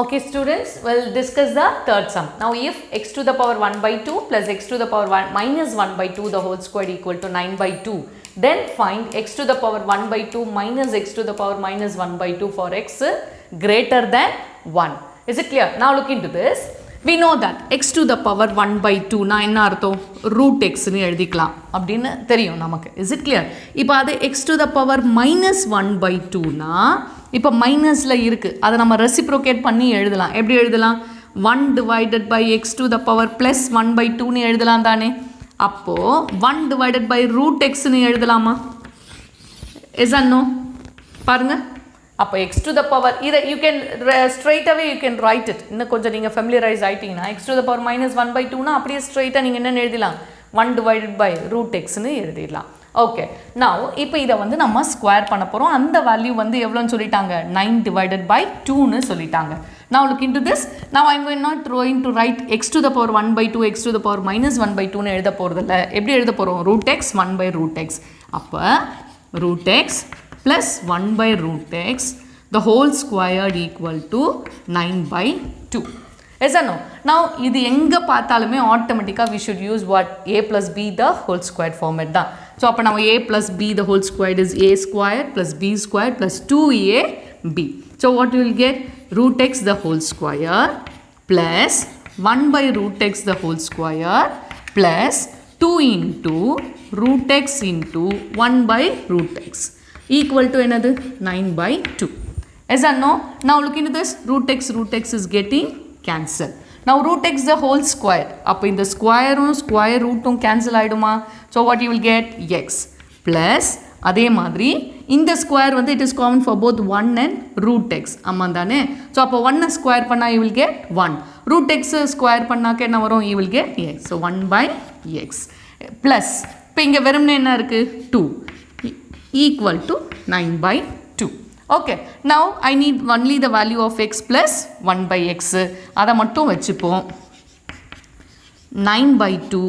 Okay students, we'll discuss the third sum. Now if x to the power 1/2 plus x to the power minus 1/2 the whole square equal to 9/2 Then find x to the power 1 by 2 minus x to the power minus 1 by 2 for x greater than 1. Is it clear? Now look into this. We know that x to the power 1 by 2 na enna artham root x nu எழுதிக்கலாம் அப்படினு தெரியும் நமக்கு. Is it clear? இப்போ அது x to the power minus 1 by 2 னா இப்போ மைனஸ்ல இருக்கு. அதை நம்ம ரெசிப்ரோகேட் பண்ணி எழுதலாம். எப்படி எழுதலாம்? 1 divided by x to the power plus 1 by 2 னு எழுதலாம் தானே. அப்போ 1 divided by root x னு எழுதலாமா? Is or no? பாருங்க. அப்போ x to the power either you can straight away you can write it. இன்னும் கொஞ்சம் நீங்க familiarize ஆயிட்டீங்கன்னா x to the power minus 1 by 2 னா அப்படியே ஸ்ட்ரைட்டா நீங்க என்ன எழுதலாம்? 1 divided by root x னு எழுதிடலாம். ஓகே. now இப்போ இத வந்து நம்ம ஸ்கொயர் பண்ண போறோம். அந்த வேல்யூ வந்து எவ்வளவுன்னு சொல்லிட்டாங்க? 9 divided by 2 னு சொல்லிட்டாங்க. now look into this. now I am going to write x to the power 1 by 2 x to the power minus 1 by 2 னு எழுத போறது இல்ல. எப்படி எழுத போறோம்? root x 1 by root x. அப்ப root x plus 1 by root x the whole squared equal to 9 by 2. Yes or no? Now இது எங்க பார்த்தாலுமே automatically we should use what? a plus b the whole squared format தான். So அப்ப நம்ம a plus b the whole squared is a squared plus b squared plus 2ab. So what you will get? Root x the whole square plus 1 by root x the whole square plus 2 into root x into 1 by root x equal to another 9 by 2. Yes or no? Now look into this. Root x is getting cancelled. Now root x the whole square. Up in the square root cancel ஆயிடுமா? So what you will get? X plus அதே மாதிரி இந்த square வந்து it is common for both 1 and root x. ஆமாம் தானே? So அப்போ 1 square பண்ணா you will get 1. root x square பண்ணாக்க என்ன வரும்? You will get x. So 1 by x plus இப்போ இங்க வெறுமனே என்ன இருக்கு? 2 equal to 9 by 2. Okay. Now I need only the value of x plus 1 by x. அதை மட்டும் வச்சுப்போம். 9 by 2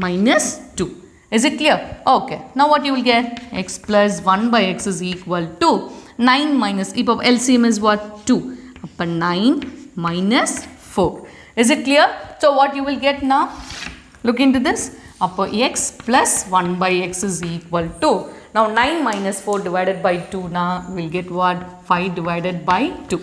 minus 2. Is it clear? Okay. Now what you will get? X plus 1 by x is equal to 9 minus, இப்போ LCM is what? 2. அப்போ 9 minus 4. Is it clear? So what you will get now? Look into this. அப்போ x plus 1 by x is equal to, now 9 minus 4 divided by 2 now we will get what? 5 divided by 2.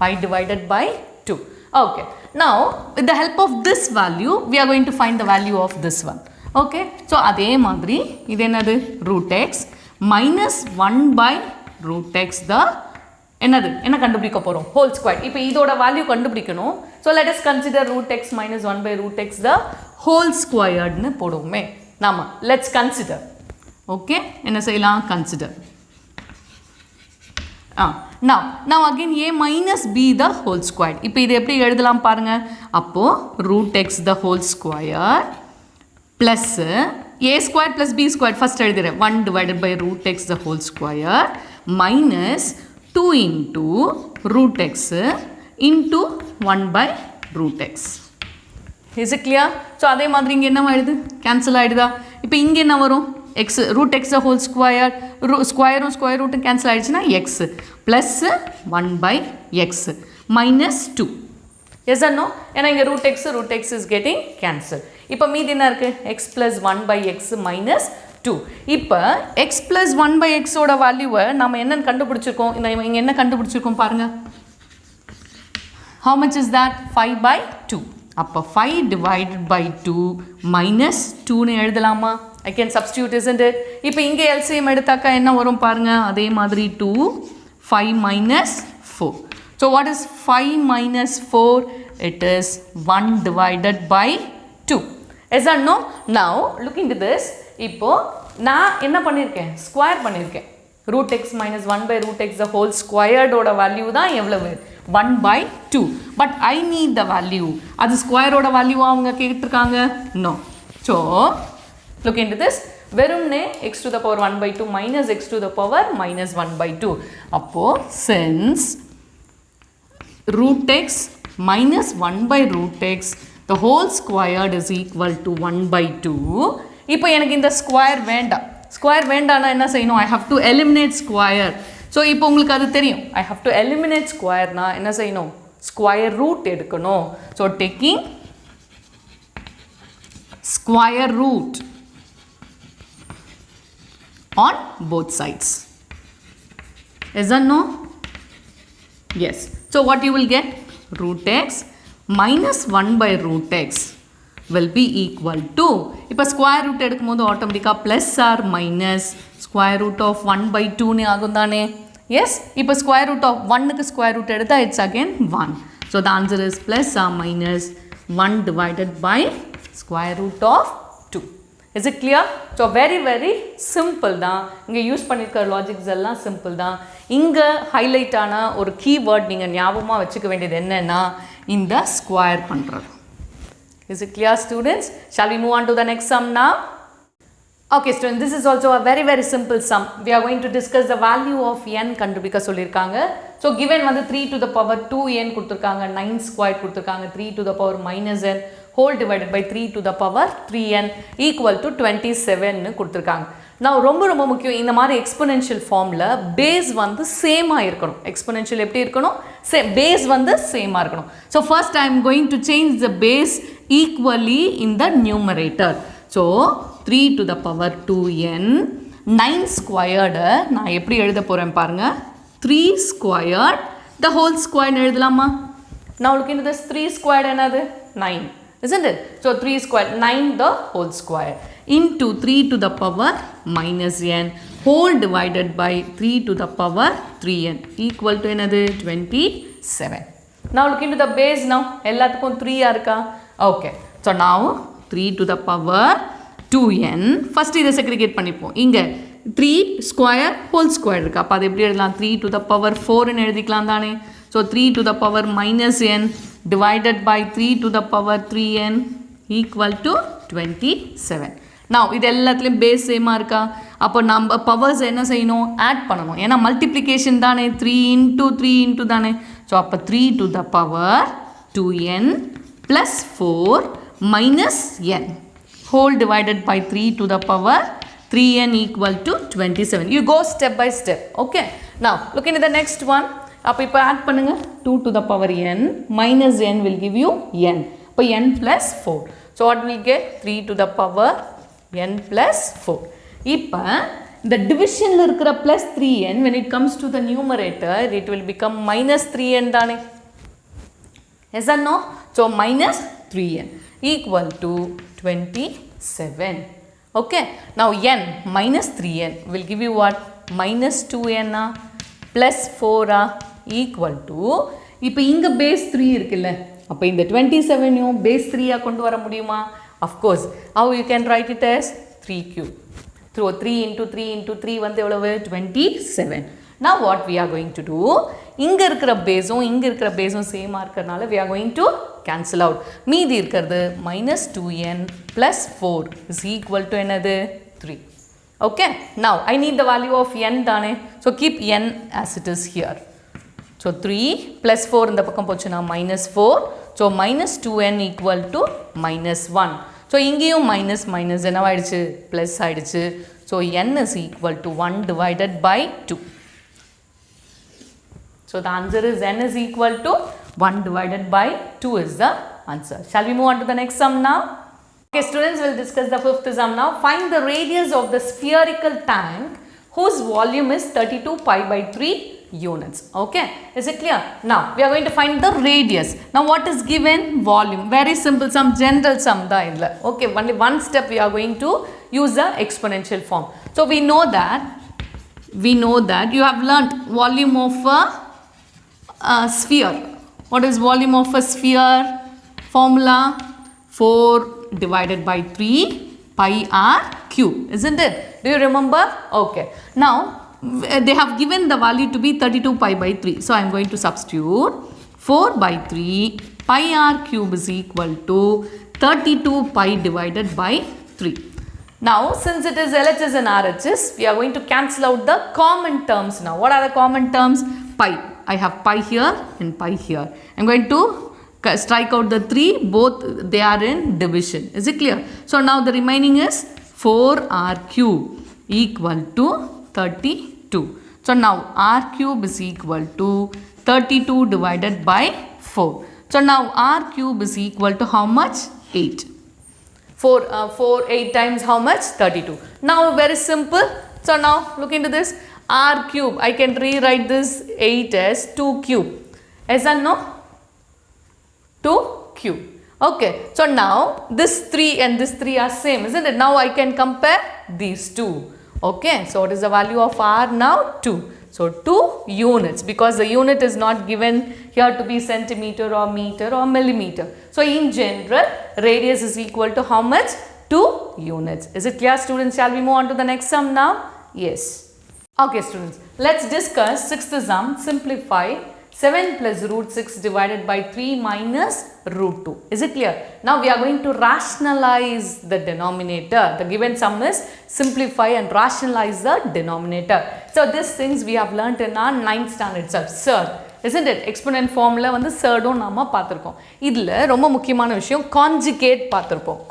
5 divided by 2. Okay. Now with the help of this value we are going to find the value of this one. Okay. So அதே மாதிரி இது என்னது? root x minus 1 by root x the என்னது? என்ன கண்டுபிடிக்க போறோம்? whole square. இப்போ இதோட வேல்யூ கண்டுபிடிக்கணும். So let us consider root x minus 1 by root x the whole squared னு போடுவோமே. நாம let's consider. Okay. என்ன செய்யலாம்? consider. Now again a minus b the whole squared. இப்போ இது எப்படி எழுதலாம் பாருங்க. அப்போ root x the whole square plus a squared plus b squared first எழுதுறேன். 1 divided by root x the whole square minus 2 into root x into 1 by root x. Is it clear? So அதே மாதிரி இங்க என்ன ஆயிடுது? cancel ஆயிடுதா? இப்போ இங்க என்ன வரும்? x root x the whole square square root cancel ஆயிடுச்சுனா x plus 1 by x minus 2. Yes or no? ஏன்னா இங்க root x is getting cancelled. இப்போ மீதி என்ன இருக்கு? x plus 1 by x minus 2. இப்போ x plus 1 by x ஓட வேல்யூவை நாம என்ன கண்டுபிடிச்சிருக்கோம்? இங்க என்ன கண்டுபிடிச்சிருக்கோம் பாருங்க. How much is that? 5 by 2. அப்போ 5 divided by 2 minus 2 னு எழுதலாமா? I can substitute, isn't it? இப்போ இங்கே LCM எடுத்தாக்கா என்ன வரும் பாருங்க. அதே மாதிரி 2 5 minus 4. So what is 5 minus 4? It is 1 divided by 2. Yes or no? Now look into this. இப்போ நான் என்ன பண்ணியிருக்கேன்? ஸ்கொயர் பண்ணியிருக்கேன். root x minus 1 by root x the whole squared ஓட வேல்யூ தான் எவ்வளவு? 1 by 2. But I need the value. அது square ஓட வேல்யூ அவங்க கேட்டிருக்காங்க? No. So look into this. வெறும்னே x to the power 1 by 2 minus x to the power minus 1 by 2. அப்போ since root x minus 1 by root x the whole squared is equal to 1 by 2. இப்போ எனக்கு இந்த square வேண்டாம். Square வேண்டாம்னா என்ன செய்யணும்? I have to eliminate square. So இப்போ உங்களுக்கு அது தெரியும். I have to eliminate square னா என்ன செய்யணும்? square root எடுக்கணும். So taking square root. on both sides. Yes or no? Yes. So what you will get? Root x minus 1 by root x will be equal to, இப்போ square root எடுக்கும்போது automatically plus or minus square root of 1 by 2 னு ஆகும் தானே? Yes. இப்போ square root of 1 க்கு square root எடுத்தா it's again 1. So the answer is plus or minus 1 divided by square root of 2. Is it clear? So very simple தான். இங்க use பண்ணிருக்கிற logics எல்லாம் simple தான். இங்க ஹைலைட் ஆன ஒரு கீவேர்ட் நீங்க ஞாபகமா வச்சுக்க வேண்டியது என்னன்னா இந்த ஸ்கொயர் பண்றது. Is it clear, students? Shall we move on to the next sum now? Okay, students, this is also a very simple sum. We are going to discuss the value of n கண்டுபிடிக்க சொல்லிருக்காங்க. So given வந்து 3 to the power 2n கொடுத்திருக்காங்க, 9 squared கொடுத்திருக்காங்க, 3 to the power minus n whole divided by 3 to the power 3n equal to 27 னு கொடுத்திருக்காங்க. Now ரொம்ப முக்கியம், இந்த மாதிரி exponential formல base வந்து same ஆ இருக்கணும். Exponential எப்படி இருக்கணும்? Same. Base வந்து same ஆ இருக்கணும். So first I am going to change the base equally in the numerator. So 3 to the power 2n 9 squared நான் எப்படி எழுத போறேன் பாருங்க. 3 squared the whole square எழுதலாமா? Now look into this. 3 squared என்னது? 9, isn't it? So 3 squared 9 the whole square into 3 to the power minus n whole divided by 3 to the power 3n equal to என்னது? 27. Now look into the base now. எல்லாத்துக்கும் 3 ஆ இருக்கா? Okay. So now 3 to the power 2n first இதை segregate பண்ணிப்போம். இங்க 3 square whole square இருக்கு. அப்ப அது எப்படி எழுதலாம்? 3 to the power 4 ன்னு எழுதிக்கலாம் தானே? So 3 to the power minus n divided by 3 to the power 3n equal to 27. Now இது எல்லாத்துலயும் base சேமா இருக்கா? அப்போ நம்ம பவர்ஸ் என்ன செய்யணும்? ஆட் பண்ணணும். ஏன்னா மல்டிப்ளிகேஷன் தானே, 3 into 3 into தானே. So அப்போ 3 to the power 2n plus 4 minus n whole divided by 3 to the power 3n equal to 27. You go step by step. Okay. Now look into the next one. அப்போ இப்போ add பண்ணுங்க. 2 to the power n minus n will give you n. அப்போ n plus 4. So what will get? 3 to the power n plus 4. இப்போ இந்த டிவிஷன்ல இருக்கிற plus 3n when it comes to the numerator it will become minus 3n தானே? Yes or no? So minus 3n equal to 27. Okay. Now n minus 3n will give you what? Minus 2n plus 4 equal to, இப்போ இங்க base 3 இருக்குல்ல, அப்போ இந்த 27 யும் base 3 கொண்டு வர முடியுமா? Of course. How you can write it as 3 cube. Through 3 into 3 into 3 வந்து எவ்வளவு? 27. Now what we are going to do? இங்க இருக்கிற பேஸும் இங்க இருக்கிற பேஸும் சேமா இருக்கறனால we are going to cancel out. மீதி இருக்கிறது minus 2n plus 4 is equal to என்னது? 3. Okay. Now I need the value of n தானே. So keep n as it is here. So 3 plus 4 இந்த பக்கம் போச்சுனா minus 4. So minus 2n equal to minus 1. So இங்கேயும் minus minus என்னவாயிடுச்சு? Plus ஆயிடுச்சு. So n is equal to 1 divided by 2. So the answer is n is equal to 1 divided by 2 is the answer. Shall we move on to the next sum now? Okay, students, will discuss the fifth sum now. Find the radius of the spherical tank whose volume is 32 pi by 3 units. Okay, is it clear? Now we are going to find the radius. Now what is given? Volume. Very simple sum, general sum da idla. Okay, only one step we are going to use the exponential form. So we know that you have learnt volume of a sphere. What is volume of a sphere? Formula 4 divided by 3 pi r cube, isn't it? Do you remember? Okay. Now they have given the value to be 32 pi by 3. So I am going to substitute 4 by 3 pi r cube is equal to 32 pi divided by 3. Now since it is LHS and RHS, we are going to cancel out the common terms now. What are the common terms? Pi. I have pi here and pi here. I am going to strike out the 3, both they are in division. Is it clear? So now the remaining is 4r cube equal to 32. So now r cube is equal to 32 divided by 4. So now r cube is equal to how much? 8. 8 times how much? 32. Now very simple. So now look into this. R cube, I can rewrite this 8 as 2 cube. Yes or no? 2 cube. Okay, so now this 3 and this 3 are same, isn't it? Now I can compare these two. Okay, so what is the value of R now? 2. So 2 units, because the unit is not given here to be centimeter or meter or millimeter. So in general, radius is equal to how much? 2 units. Is it clear, students? Shall we move on to the next sum now? Yes. Okay, students, let's discuss sixth sum. Simplify 7 plus root 6 divided by 3 minus root 2. Is it clear? Now we are going to rationalize the denominator. The given sum is simplify and rationalize the denominator. So these things we have learnt in our 9th standard itself. Surd, isn't it? Exponent formula வந்து surd-உம் நாம பார்த்திருக்கோம். இதில் ரொம்ப முக்கியமான விஷயம் conjugate பார்த்திருப்போம்.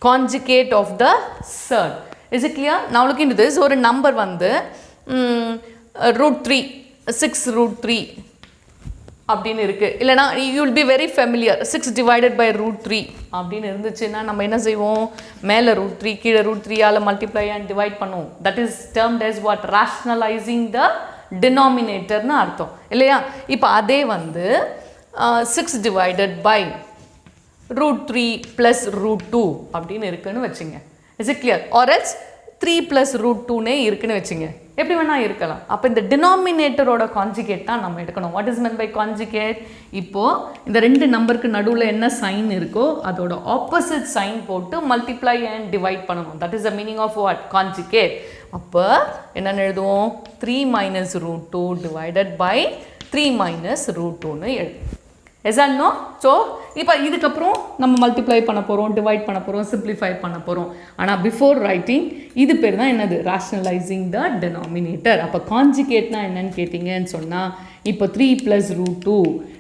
Conjugate of the surd. Is it clear? Now look into this. ஒரு number வந்து root 3. 6 root 3 அப்படின்னு இருக்கு. இல்லைனா you will be very familiar. 6 divided by root 3 அப்படின்னு இருந்துச்சுன்னா நம்ம என்ன செய்வோம்? மேலே root 3 கீழே root 3 ஆல multiply and divide பண்ணுவோம். That is termed as what? Rationalizing the denominator னு அர்த்தம் இல்லையா? இப்போ அதே வந்து 6 divided by root 3 plus root 2 அப்படின்னு இருக்குன்னு வச்சுங்க. Is it clear? Or else 3 plus root 2 இருக்குன்னு வச்சுங்க. எப்படி வேணா இருக்கலாம். அப்போ இந்த டினாமினேட்டரோட கான்ஜுகேட் தான் நம்ம எடுக்கணும். What is mean by conjugate? இப்போ இந்த ரெண்டு நம்பருக்கு நடுவில் என்ன சைன் இருக்கோ அதோட ஆப்போசிட் சைன் போட்டு மல்டிப்ளை அண்ட் டிவைட் பண்ணணும். That is the meaning of what? Conjugate. அப்போ என்னென்னு எழுதுவோம்? 3 minus root 2 divided by 3 minus root 2னு எழுதுவோம். Yes or no? ஸோ இப்போ இதுக்கப்புறம் நம்ம மல்டிப்ளை பண்ண போகிறோம், டிவைட் பண்ண போகிறோம், சிம்பிளிஃபை பண்ண போகிறோம். ஆனால் பிஃபோர் ரைட்டிங் இது பேர் தான் என்னது? ராஷ்னலைசிங் த டினாமினேட்டர். அப்போ கான்ஜுகேட்னா என்னன்னு கேட்டிங்கன்னு சொன்னால், இப்போ 3 + root 2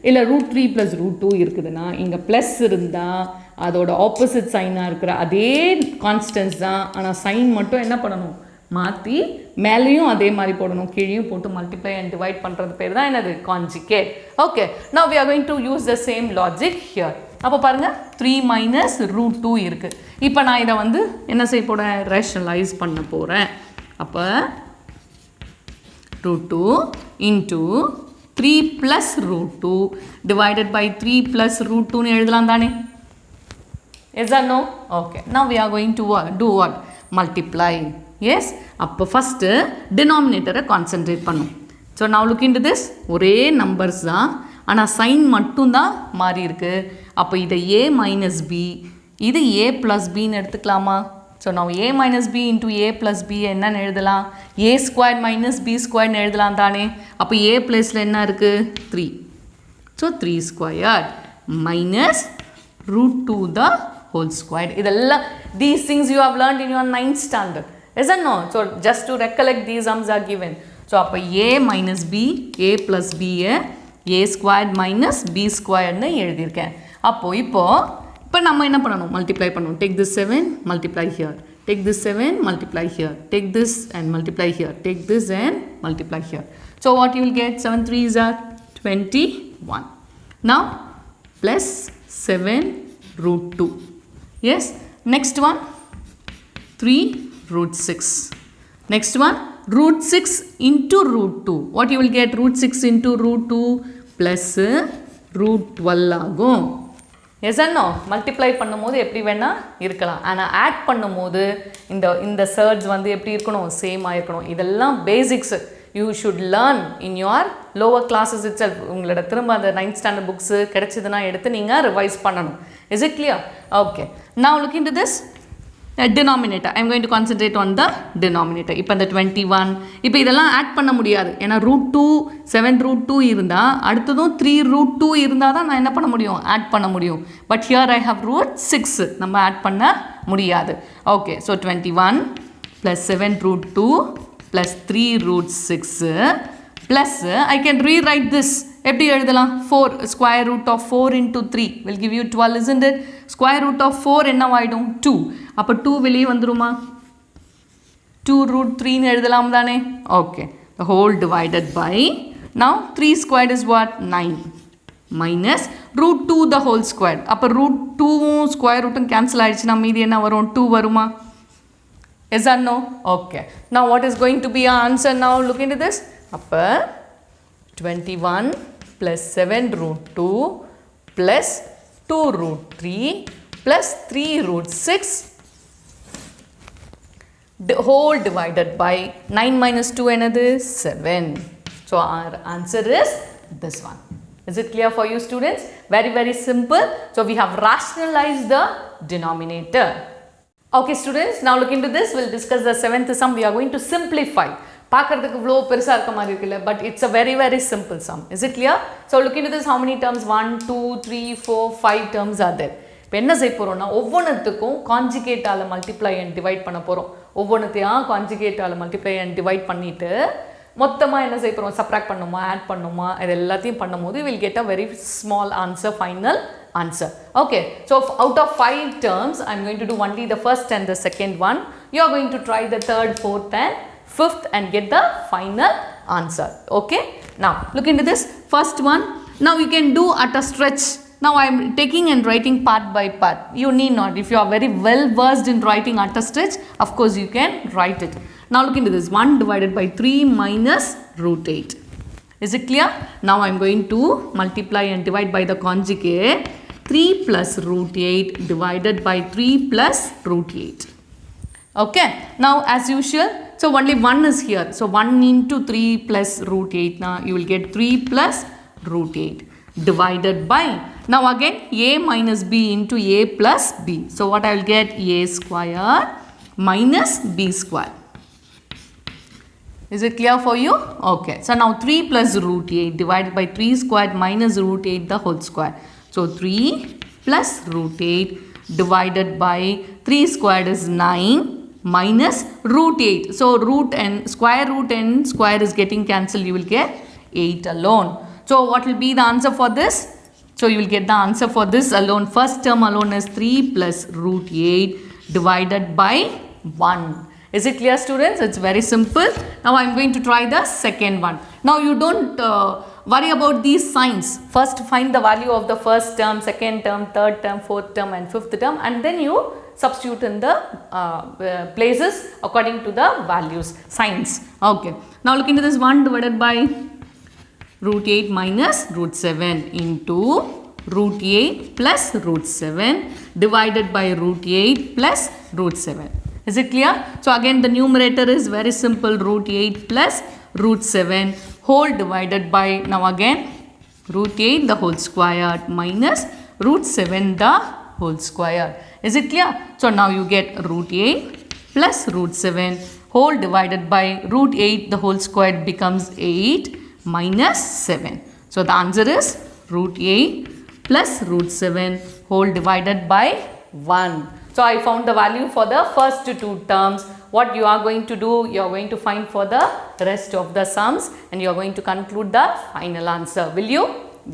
இல்லை root 3 + root 2 இருக்குதுன்னா இங்கே ப்ளஸ் இருந்தால் அதோட ஆப்போசிட் சைனாக இருக்கிற அதே கான்ஸ்டன்ஸ் தான். ஆனால் சைன் மட்டும் என்ன பண்ணணும்? மாற்றி மேலேயும் அதே மாதிரி போடணும், கீழேயும் போட்டு மல்டிப்ளை அண்ட் டிவைட் பண்ணுறது பேர் தான் என்னது? Conjugate. Okay, now we are going to use the same logic here. அப்போ பாருங்கள் 3 minus root 2 இருக்குது. இப்போ நான் இதை வந்து என்ன செய்ய போகிறேன்? ரேஷனலைஸ் பண்ண போகிறேன். அப்போ root 2 into 3 plus root 2 divided by 3 plus root 2னு எழுதலாம் தானே? Yes or no? Okay, now we are going to do what? Multiply. Yes, அப்போ ஃபஸ்ட்டு டினாமினேட்டரை கான்சென்ட்ரேட் பண்ணும். So now look into this. ஒரே நம்பர்ஸ் தான், ஆனால் சைன் மட்டும்தான் மாறி இருக்கு. அப்போ இதை a minus b, இது a plus bன்னு எடுத்துக்கலாமா? So now a minus b into a plus b என்னன்னு எழுதலாம்? a squared minus b squared எழுதலாம் தானே? அப்போ a பிளேஸில் என்ன இருக்குது? 3. So 3 squared minus root 2 the whole squared. இதெல்லாம் these things you have learned in your 9th standard. Yes or no? So just to recollect, these sums are given. So அப்போ a minus b, a plus b a squared minus b squaredனு எழுதியிருக்கேன். அப்போ இப்போ நம்ம என்ன பண்ணணும்? Multiply பண்ணணும். Take this 7, multiply here. Take this 7, multiply here. Take this and multiply here. Take this and multiply here. So what you will get? 7 3s are 21. Now plus 7 root 2. Yes. Next one 3 root 6. Next one root 6 into root 2. What you will get? Root 6 into root 2 plus root 12 ஆகும். Yes or no? Multiply பண்ணும்போது எப்படி வேணால் இருக்கலாம். ஆனால் add பண்ணும்போது இந்த surds வந்து எப்படி இருக்கணும்? சேம் ஆகிருக்கணும். இதெல்லாம் basics you should learn in your lower classes it self. உங்களோட திரும்ப அந்த 9th ஸ்டாண்டர்ட் புக்ஸு கிடைச்சதுன்னா எடுத்து நீங்கள் ரிவைஸ் பண்ணணும். Is it clear? Okay, now look into this. denominator. I am going to concentrate on the denominator. இப்போ இந்த 21, இப்போ இதெல்லாம் ஆட் பண்ண முடியாது. ஏன்னா root 2, 7 root 2 இருந்தால் அடுத்ததும் 3 root 2 இருந்தால் தான் நான் என்ன பண்ண முடியும்? ஆட் பண்ண முடியும். But here I have root 6, நம்ம ஆட் பண்ண முடியாது. Okay, so 21 plus 7 root 2 plus 3 root 6 plus I can rewrite this. எப்படி எழுதலாம்? 4 square root of 4 into 3 will give you 12, isn't it? Square root of 4 என்னவாயிடும்? 2. அப்போ 2 வெளியே வந்துருமா? 2 root 3ன்னு எழுதலாம் தானே? Okay, the whole divided by, now 3 squared is what? 9 minus root 2 the whole squared. அப்போ root 2வும் square ரூட்டும் cancel ஆகிடுச்சுன்னா மீதி என்ன வரும்? 2 வருமா? Yes or no? Okay. Now what is going to be our answer now? Look into this. Upper 21 plus 7 root 2 plus 2 root 3 plus 3 root 6 the whole divided by 9 minus 2 another 7. So our answer is this one. Is it clear for you students? Very simple. So we have rationalized the denominator. Okay students, now look into this. We'll discuss the seventh sum. We are going to simplify. பார்க்கிறதுக்கு இவ்வளோ பெருசாக இருக்க மாதிரி இருக்குல்ல, but it's a very simple sum. Is it clear? So look into this. How many terms? 1, 2, 3, 4, 5 terms are there. இப்போ என்ன செய்ய போகிறோம்னா ஒவ்வொன்றுத்துக்கும் கான்ஜுகேட்டால் மல்டிப்ளை அண்ட் டிவைட் பண்ண போகிறோம். ஒவ்வொன்றுத்தையும் கான்ஜுகேட்டால் மல்டிப்ளை அண்ட் டிவைட் பண்ணிவிட்டு மொத்தமாக என்ன செய்ய போகிறோம், சப்ராக்ட் பண்ணுமா, ஆட் பண்ணுமா, இது எல்லாத்தையும் பண்ணும்போது will get a very small answer, final answer. Okay, so out of 5 terms, I am going to do only the first and the second one. You are going to try the third, fourth and fifth and get the final answer. Okay, now look into this first one. Now you can do at a stretch. Now I am taking and writing part by part. You need not. If you are very well versed in writing at a stretch, of course you can write it. Now look into this. 1 divided by 3 minus root 8. Is it clear? Now I am going to multiply and divide by the conjugate. 3 plus root 8 divided by 3 plus root 8. Okay. Now as usual, so only 1 is here. So 1 into 3 plus root 8. Now you will get 3 plus root 8 divided by. Now again a minus b into a plus b. So what I will get? A square minus b square. Is it clear for you? Okay. So now 3 plus root 8 divided by 3 squared minus root 8 the whole square. So 3 plus root 8 divided by 3 squared is 9 minus root 8. So root and square is getting cancelled. You will get 8 alone. So what will be the answer for this? So you will get the answer for this alone. First term alone is 3 plus root 8 divided by 1. Is it clear students? It's very simple. Now I am going to try the second one. Now you don't worry about these signs. First find the value of the first term, second term, third term, fourth term and fifth term, and then you substitute in the places according to the values, signs. Okay. Now look into this. 1 divided by root 8 minus root 7 into root 8 plus root 7 divided by root 8 plus root 7. Is it clear? So again the numerator is very simple, root 8 plus root 7 whole divided by, now again root 8 the whole square minus root 7 the whole square. Is it clear? So now you get root 8 plus root 7 whole divided by root 8 the whole square becomes 8 minus 7. So the answer is root 8 plus root 7 whole divided by 1. So I found the value for the first 2 terms. What you are going to do, you are going to find for the rest of the sums and you are going to conclude the final answer. Will you?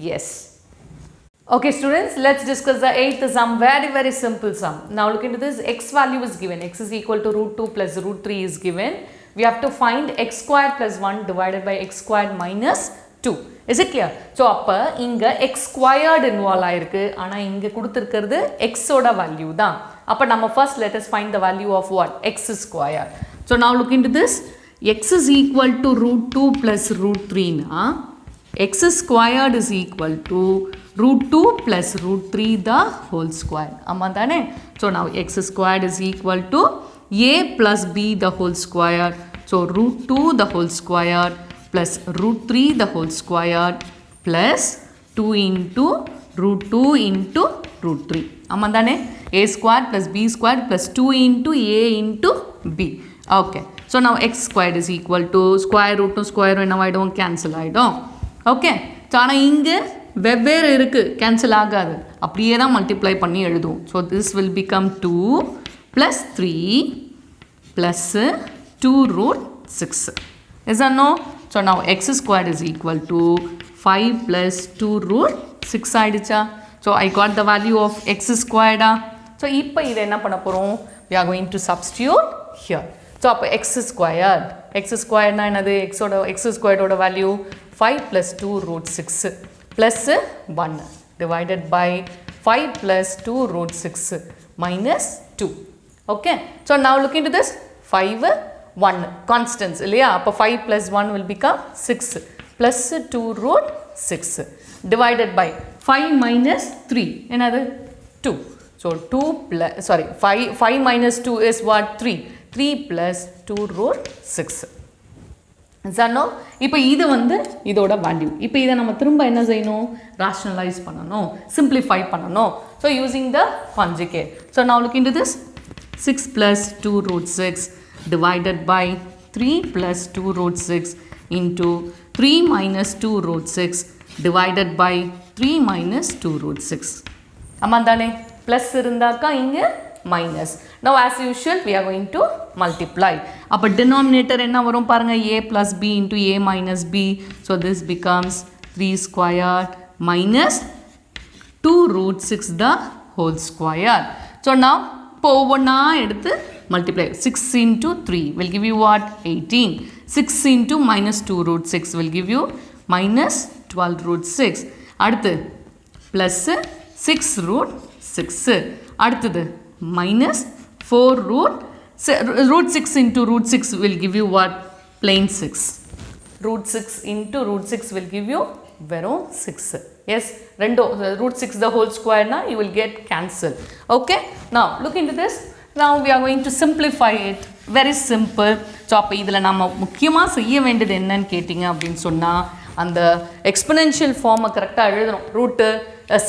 Yes. Okay students, let's discuss the 8th sum. Very simple sum. Now look into this. X value is given. X is equal to root 2 plus root 3 is given. We have to find x squared plus 1 divided by x squared minus 2. Is it clear? So அப்ப இங்க x squared involve ஆயிருக்கு. ஆனா இங்க கொடுத்திருக்கிறது x ஓட value தான். அப்ப நம்ம first let us find the value of what? X squared. So now look into this. X is equal to root 2 plus root 3 na. X squared is equal to root 2 plus root 3 the whole square. ஆமா தானே? So now x squared is equal to a plus b the whole square. So root 2 the whole square plus root 3 the whole square plus 2 into root 2 into root 3. Amandane a squared plus b squared plus 2 into a into b. Okay. So now x squared is equal to square root to square root now I don't cancel I don't. Okay. So ஆனா இங்க வெவ்வேறு இருக்கு cancel ஆகாது. அப்படியே தான் multiply பண்ணி எழுதுவோம். So this will become 2 plus 3 plus 2 root 6. Is that no? So now x squared is equal to 5 plus 2 root 6 ஆயிடுச்சா? So I got the value of x squared. So இப்போ இதை என்ன பண்ண போறோம்? We are going to substitute here. So அப்போ x squared na என்னது? x squared ஓட value 5 plus 2 root 6 plus 1 divided by 5 plus 2 root 6 minus 2. Okay. So now look into this. 5, 1. Constants. Appo 5 plus 1 will become 6 plus 2 root 6 divided by 5 minus 3. Another 2. So 2 plus, sorry, 5 minus 2 is what? 3. 3 plus 2 root 6. no இப்போ இது வந்து இதோட value இப்போ இத நம்ம திரும்ப என்ன செய்யணும் rationalize பண்ணனும் simplify பண்ணனும் so using the conjugate so now look into this 6 plus 2 root 6 divided by 3 plus 2 root 6 into 3 minus 2 root 6 divided by 3 minus 2 root 6 ஆமாதானே plus இருந்தாக்கா இங்க minus. Now as usual we are going to multiply. அப்ப denominator என்ன வரும் பாருங்க a plus b into a minus b. So this becomes 3 squared minus 2 root 6 the whole square. So now இப்போ ஒவ்வொன்றா எடுத்து multiply. 6 into 3 will give you what? 18. 6 into minus 2 root 6 will give you minus 12 root 6. அடுத்து plus 6 root 6. அடுத்தது minus 4 root 6 into root 6 will give you what? Plain 6. Root 6 into root 6 will give you verum 6. Yes, root 6 the whole square na you will get cancel. Okay, now look into this. Now we are going to simplify it. Very simple. So அப்ப இதுல நாம முக்கியமா செய்ய வேண்டியது என்னன்னு கேட்டிங்க அப்படினு சொன்னா அந்த exponential form கரெக்ட்டா எழுதணும். root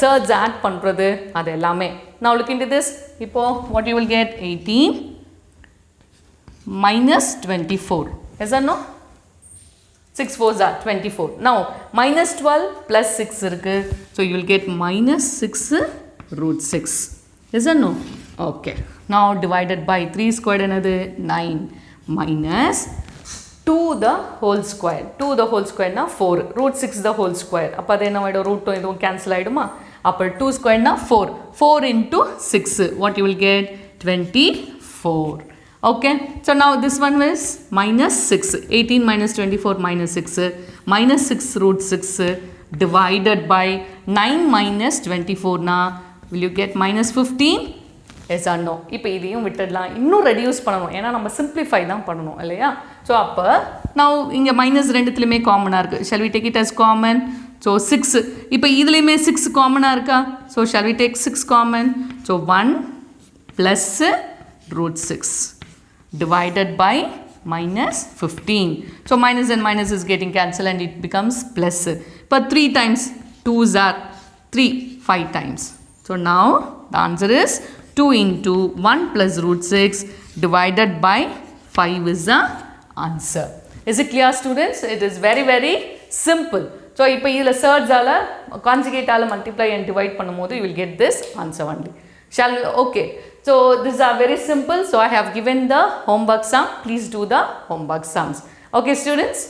surds add பண்றது அது எல்லாமே. Now look into this. இப்போ what you will get? 18 minus 24. Yes or no? 6 4s are 24. Now minus 12 plus 6 இருக்கு. So you will get minus 6 root 6. Yes or no? Okay. Now divided by 3 squared another 9 minus 2 the whole square. 2 the whole square na 4. Root 6 the whole square. அப்ப அது என்ன ஆயிடும்? root 2 இதுவும் cancel ஆயிடுமா? அப்ப 2 square na 4. 4 into 6. What you will get? 24. Okay. So now this one is minus 6. 18 minus 24 minus 6. Minus 6 root 6 divided by 9 minus 24 na. Will you get minus 15? Yes or no? இப்போ இதையும் விட்டுடலாம் இன்னும் reduce பண்ணனும் ஏனா நம்ம simplify தான் பண்ணனும் இல்லையா சோ அப்ப now இங்க மைனஸ் ரெண்டுத்துலயுமே காமனா இருக்கு shall we take it as common so 6 இப்போ இதுலயுமே 6 காமனா இருக்கா so shall we take 6 common so 1 plus root 6 divided by minus 15 so minus and minus is getting cancelled and it becomes plus but 3 times 2s are 3 5 times so now the answer is 2 into 1 plus root 6 divided by 5 is the answer. Is it clear students? It is very very simple. So, இப்போ இதில் surds ஆல conjugate ஆல multiply and divide பண்ணும்போது you will get this answer only. Shall we? Okay. So, these are very simple. So, I have given the homework sum. Please do the homework sums. Okay students?